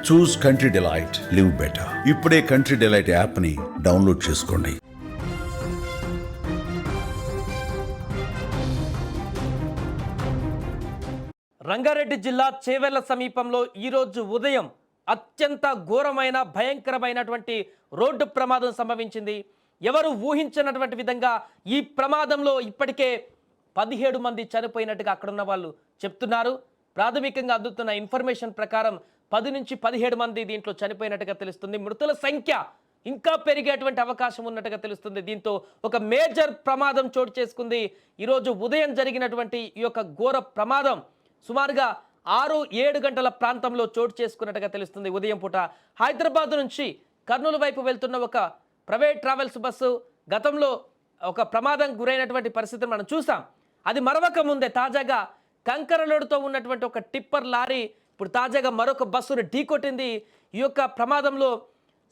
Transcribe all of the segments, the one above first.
చూస్ country delight, live better. ఇప్పుడే country delight app ని download చేసుకోండి. రంగారెడ్డి జిల్లా చేవెళ్ల సమీపంలో ఈరోజు ఉదయం అత్యంత ఘోరమైన భయంకరమైనటువంటి రోడ్డు ప్రమాదం సంభవించింది. ఎవరు ఊహించినటువంటి విధంగా ఈ ప్రమాదంలో ఇప్పటికే 17 మంది చనిపోయినట్టుగా అక్కడున్న వాళ్ళు చెప్తున్నారు. ప్రాథమికంగా అందుతున్న ఇన్ఫర్మేషన్ ప్రకారం 10 నుంచి 17 మంది దీంట్లో చనిపోయినట్టుగా తెలుస్తుంది. మృతుల సంఖ్య ఇంకా పెరిగేటువంటి అవకాశం ఉన్నట్టుగా తెలుస్తుంది. దీంతో ఒక మేజర్ ప్రమాదం చోటు చేసుకుంది. ఈరోజు ఉదయం జరిగినటువంటి ఈ యొక్క ఘోర ప్రమాదం సుమారుగా 6-7 గంటల ప్రాంతంలో చోటు చేసుకున్నట్టుగా తెలుస్తుంది. ఉదయం పూట హైదరాబాద్ నుంచి కర్నూలు వైపు వెళ్తున్న ఒక ప్రైవేట్ ట్రావెల్స్ బస్సు గతంలో ఒక ప్రమాదం గురైనటువంటి పరిస్థితిని మనం చూసాం. అది మరవక ముందే తాజాగా కంకర లోడుతో ఉన్నటువంటి ఒక టిప్పర్ లారీ ఇప్పుడు తాజాగా మరొక బస్సును ఢీకొట్టింది. ఈ యొక్క ప్రమాదంలో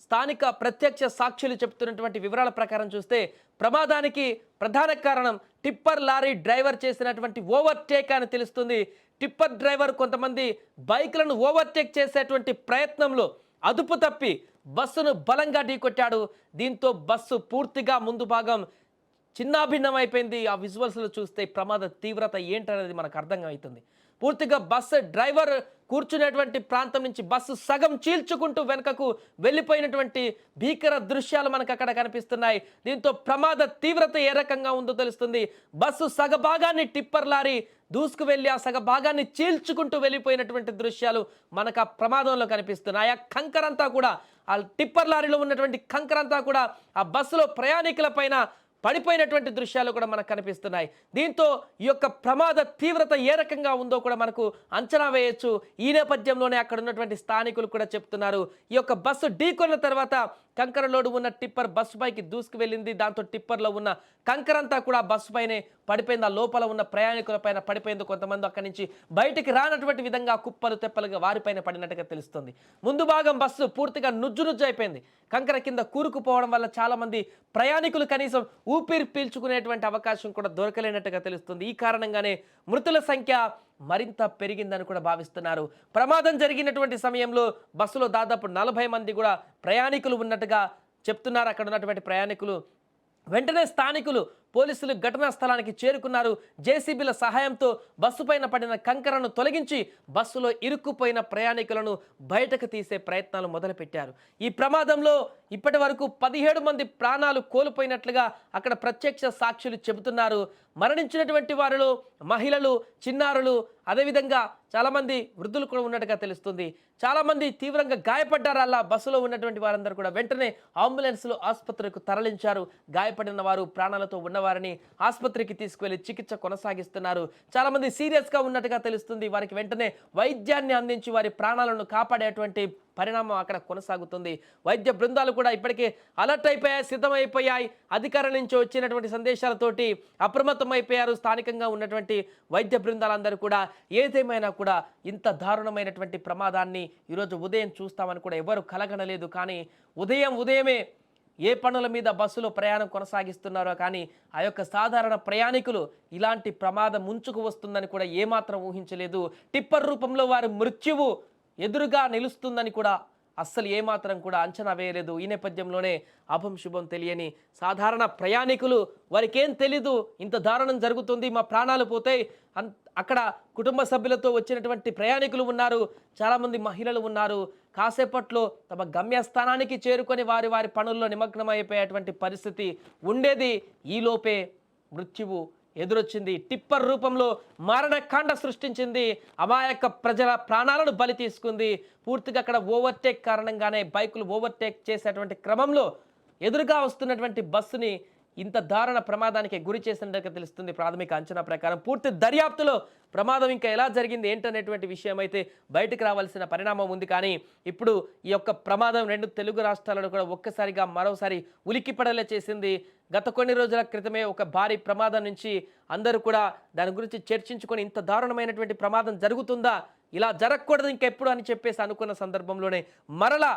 స్థానిక ప్రత్యక్ష సాక్షులు చెప్తున్నటువంటి వివరాల ప్రకారం చూస్తే ప్రమాదానికి ప్రధాన కారణం టిప్పర్ లారీ డ్రైవర్ చేసినటువంటి ఓవర్టేక్ అని తెలుస్తుంది. టిప్పర్ డ్రైవర్ కొంతమంది బైక్లను ఓవర్టేక్ చేసేటువంటి ప్రయత్నంలో అదుపు తప్పి బస్సును బలంగా ఢీకొట్టాడు. దీంతో బస్సు పూర్తిగా ముందు భాగం చిన్నాభిన్నం అయిపోయింది. ఆ విజువల్స్లో చూస్తే ప్రమాద తీవ్రత ఏంటనేది మనకు అర్థం అవుతుంది. పూర్తిగా బస్సు డ్రైవర్ కూర్చునేటువంటి ప్రాంతం నుంచి బస్సు సగం చీల్చుకుంటూ వెనుకకు వెళ్ళిపోయినటువంటి భీకర దృశ్యాలు మనకు అక్కడ కనిపిస్తున్నాయి. దీంతో ప్రమాద తీవ్రత ఏ రకంగా ఉందో తెలుస్తుంది. బస్సు సగభాగాన్ని టిప్పర్ లారీ దూసుకు వెళ్ళి ఆ సగభాగాన్ని చీల్చుకుంటూ వెళ్ళిపోయినటువంటి దృశ్యాలు మనకు ఆ ప్రమాదంలో కనిపిస్తున్నాయి. ఆ కంకరంతా కూడా ఆ టిప్పర్ లారీలో ఉన్నటువంటి కంకరంతా కూడా ఆ బస్సులో ప్రయాణికుల పైన పడిపోయినటువంటి దృశ్యాలు కూడా మనకు కనిపిస్తున్నాయి. దీంతో ఈ యొక్క ప్రమాద తీవ్రత ఏ రకంగా ఉందో కూడా మనకు అంచనా వేయొచ్చు. ఈ నేపథ్యంలోనే అక్కడ ఉన్నటువంటి స్థానికులు కూడా చెప్తున్నారు, ఈ యొక్క బస్సు ఢీకొన్న తర్వాత కంకర లోడు ఉన్న టిప్పర్ బస్సు పైకి దూసుకు వెళ్ళింది. దాంతో టిప్పర్లో ఉన్న కంకరంతా కూడా బస్సు పైనే పడిపోయింది. ఆ లోపల ఉన్న ప్రయాణికుల పైన పడిపోయింది. కొంతమంది అక్కడి నుంచి బయటికి రానటువంటి విధంగా కుప్పలు తెప్పలుగా వారిపైన పడినట్టుగా తెలుస్తుంది. ముందు భాగం బస్సు పూర్తిగా నుజ్జు అయిపోయింది. కంకర కింద కూరుకుపోవడం వల్ల చాలా మంది ప్రయాణికులు కనీసం ఊపిరి పీల్చుకునేటువంటి అవకాశం కూడా దొరకలేనట్టుగా తెలుస్తుంది. ఈ కారణంగానే మృతుల సంఖ్య మరింత పెరిగిందని కూడా భావిస్తున్నారు. ప్రమాదం జరిగినటువంటి సమయంలో బస్సులో దాదాపు 40 మంది కూడా ప్రయాణికులు ఉన్నట్టుగా చెప్తున్నారు అక్కడ ఉన్నటువంటి ప్రయాణికులు. వెంటనే స్థానికులు పోలీసులు ఘటనా స్థలానికి చేరుకున్నారు. జేసీబీల సహాయంతో బస్సు పైన పడిన కంకరను తొలగించి బస్సులో ఇరుక్కుపోయిన ప్రయాణికులను బయటకు తీసే ప్రయత్నాలు మొదలుపెట్టారు. ఈ ప్రమాదంలో ఇప్పటి వరకు 17 మంది ప్రాణాలు కోల్పోయినట్లుగా అక్కడ ప్రత్యక్ష సాక్షులు చెబుతున్నారు. మరణించినటువంటి వారిలో మహిళలు, చిన్నారులు, అదేవిధంగా చాలామంది వృద్ధులు కూడా ఉన్నట్టుగా తెలుస్తుంది. చాలామంది తీవ్రంగా గాయపడ్డారు. అలా బస్సులో ఉన్నటువంటి వారందరూ కూడా వెంటనే అంబులెన్స్లో ఆసుపత్రికి తరలించారు. గాయపడిన వారు, ప్రాణాలతో ఉన్నవారిని ఆసుపత్రికి తీసుకువెళ్లి చికిత్స కొనసాగిస్తున్నారు. చాలామంది సీరియస్గా ఉన్నట్టుగా తెలుస్తుంది. వారికి వెంటనే వైద్యాన్ని అందించి వారి ప్రాణాలను కాపాడేటువంటి పరిణామం అక్కడ కొనసాగుతుంది. వైద్య బృందాలు కూడా ఇప్పటికే అలర్ట్ అయిపోయాయి, సిద్ధమైపోయాయి. అధికారుల నుంచి వచ్చినటువంటి సందేశాలతోటి అప్రమత్తమైపోయారు స్థానికంగా ఉన్నటువంటి వైద్య బృందాలందరూ కూడా. ఏదేమైనా కూడా ఇంత దారుణమైనటువంటి ప్రమాదాన్ని ఈరోజు ఉదయం చూస్తామని కూడా ఎవరు కలగనలేదు. కానీ ఉదయమే ఏ పనుల మీద బస్సులో ప్రయాణం కొనసాగిస్తున్నారో కానీ ఆ యొక్క సాధారణ ప్రయాణికులు ఇలాంటి ప్రమాదం ముంచుకు వస్తుందని కూడా ఏమాత్రం ఊహించలేదు. టిప్పర్ రూపంలో వారి మృత్యువు ఎదురుగా నిలుస్తుందని కూడా అస్సలు ఏమాత్రం కూడా అంచనా వేయలేదు. ఈ నేపథ్యంలోనే అభం శుభం తెలియని సాధారణ ప్రయాణికులు వారికి ఏం తెలీదు, ఇంత దారుణం జరుగుతుంది, మా ప్రాణాలు పోతాయి. అక్కడ కుటుంబ సభ్యులతో వచ్చినటువంటి ప్రయాణికులు ఉన్నారు, చాలామంది మహిళలు ఉన్నారు. కాసేపట్లో తమ గమ్యస్థానానికి చేరుకొని వారి పనుల్లో నిమగ్నమైపోయేటువంటి పరిస్థితి ఉండేది. ఈలోపే మృత్యువు ఎదురొచ్చింది. టిప్పర్ రూపంలో మారణకాండ సృష్టించింది. అమాయక ప్రజల ప్రాణాలను బలి తీసుకుంది. పూర్తిగా అక్కడ ఓవర్టేక్ కారణంగానే బైకులు ఓవర్టేక్ చేసేటువంటి క్రమంలో ఎదురుగా వస్తున్నటువంటి బస్సుని ఇంత దారుణ ప్రమాదానికి గురి చేసినట్టుగా తెలుస్తుంది ప్రాథమిక అంచనా ప్రకారం. పూర్తి దర్యాప్తులో ప్రమాదం ఇంకా ఎలా జరిగింది ఏంటనేటువంటి విషయం అయితే బయటకు రావాల్సిన పరిణామం ఉంది. కానీ ఇప్పుడు ఈ యొక్క ప్రమాదం 2 తెలుగు రాష్ట్రాలను కూడా ఒక్కసారిగా మరోసారి ఉలిక్కిపడేలా చేసింది. గత కొన్ని రోజుల క్రితమే ఒక భారీ ప్రమాదం నుంచి అందరూ కూడా దాని గురించి చర్చించుకొని ఇంత దారుణమైనటువంటి ప్రమాదం జరుగుతుందా, ఇలా జరగకూడదు ఇంకెప్పుడు అని చెప్పేసి అనుకున్న సందర్భంలోనే మరలా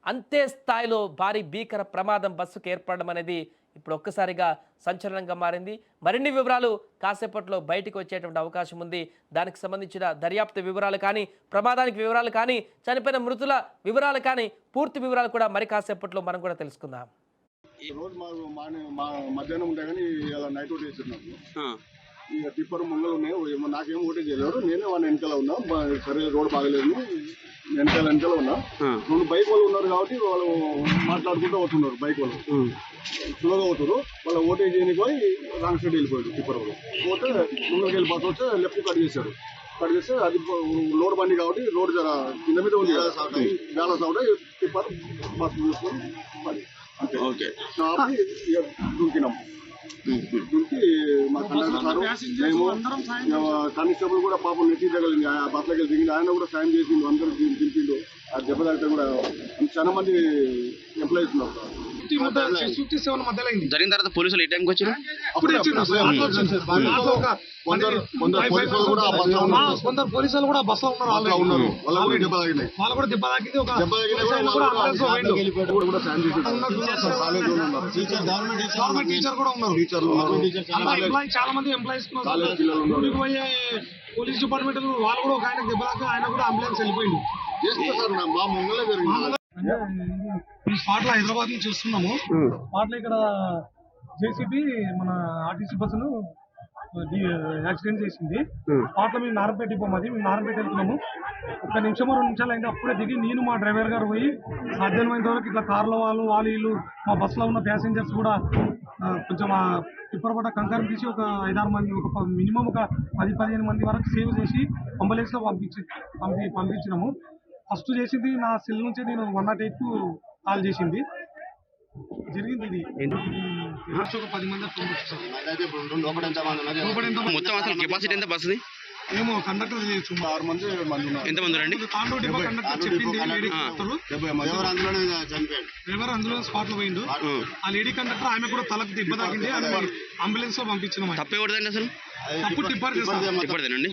అంతే స్థాయిలో భారీ భీకర ప్రమాదం బస్సుకు ఏర్పడడం అనేది ఇప్పుడు ఒక్కసారిగా సంచలనంగా మారింది. మరిన్ని వివరాలు కాసేపట్లో బయటకు వచ్చేటువంటి అవకాశం ఉంది. దానికి సంబంధించిన దర్యాప్తు వివరాలు కానీ, ప్రమాదానికి వివరాలు కానీ, చనిపోయిన మృతుల వివరాలు కానీ, పూర్తి వివరాలు కూడా మరి కాసేపట్లో మనం కూడా తెలుసుకుందాం. రోజు మధ్యాహ్నం ఉంటాయి కానీ ఇలా నైట్ ఓట్ వేస్తున్నాం. ఇక టిప్పర్ ముంగలు ఉన్నాయి, నాకేం ఓటే చేయలేరు. నేనే వాళ్ళ వెనకాల ఉన్నా. సరే రోడ్ బాగలేదు, వెనకాల ఉన్నా. 2 బైక్ వాళ్ళు ఉన్నారు కాబట్టి వాళ్ళు మాట్లాడుకుంటూ వస్తున్నారు. బైక్ వాళ్ళు స్లోగా అవుతారు. వాళ్ళ ఓటే చేయని పోయి రాంగ్ సైడ్ వెళ్ళిపోయాడు టిప్పర్ వాళ్ళు. పోతే ముంగలకి వెళ్ళి బస్ వస్తే లెఫ్ట్ కట్ చేశారు. కట్ చేస్తే అది లోడ్ బండి కాబట్టి రోడ్ జర కింద మీద ఉంది, బ్యాలెన్స్ అవుతాయి. టిప్పర్ బస్ చూసుకొని పడి ఓకే దుంకినాం. దుంకి మా కానిస్టేబుల్ కూడా పాపం నెట్టి తగలింది, బస్సులకి దిగింది. ఆయన కూడా సాయం చేసిండు, అందరూ దింపిండు. ఆ దెబ్బ తగ్గితే కూడా చాలా మంది ఎంప్లాయీస్ ఉన్నారు. జరిగిన తర్వాత పోలీసులు ఏ టైంకి వచ్చారు? కొందరు పోలీసులు కూడా బస్ లో ఉన్నారు. వాళ్ళు కూడా దెబ్బ తాకినాయి. చాలా మంది ఎంప్లాయీస్ పోలీస్ డిపార్ట్మెంట్ వాళ్ళు కూడా ఒక ఆయన దెబ్బ తాకి ఆయన కూడా అంబులెన్స్ వెళ్ళిపోయింది. మా ముంగలే జరిగింది. స్పాట్ లో హైదరాబాద్ నుంచి చూస్తున్నాము. స్పాట్ లో ఇక్కడ జేసీబీ మన ఆర్టీసీ బస్సును యాక్సిడెంట్ చేసింది. స్పాట్ లో మేము నారంపేట డిపో మాది, మేము నారంపేట వెళ్తున్నాము. 1 నిమిషమో 2 నిమిషాలు అయింది. అప్పుడే దిగి నేను మా డ్రైవర్ గారు పోయి సాధ్యమైనంత వరకు ఇట్లా కార్ల వాళ్ళు వీళ్ళు మా బస్సులో ఉన్న ప్యాసింజర్స్ కూడా కొంచెం టిప్పర్ పట్ట కంకరం తీసి ఒక 5-6 మంది, ఒక మినిమం ఒక 10-15 మంది వరకు సేవ్ చేసి అంబులెన్స్ లో పంపించినాము. ఫస్ట్ చేసింది నా సెల్ నుంచి నేను 108 కు కాల్ చేసింది జరిగింది. ఇది ఒక 10 మంది మొత్తం అసలు కెపాసిటీ ఎంత బస్సుది? ఏమో కండక్టర్ 6 మంది ఎంతమంది రండి? తాండూరు డిపో కండక్టర్ చెప్పింది. డ్రైవర్ అందులో స్పాట్ లో పోయిండు. ఆ లేడీ కండక్టర్ ఆమె కూడా తలకు దెబ్బ తాకింది. ఆమె అంబులెన్స్ లో పంపించిన. తప్పేవడదండి అసలు? తప్పు టిప్పర్ చేస్తాను. టిప్పర్దేనండి.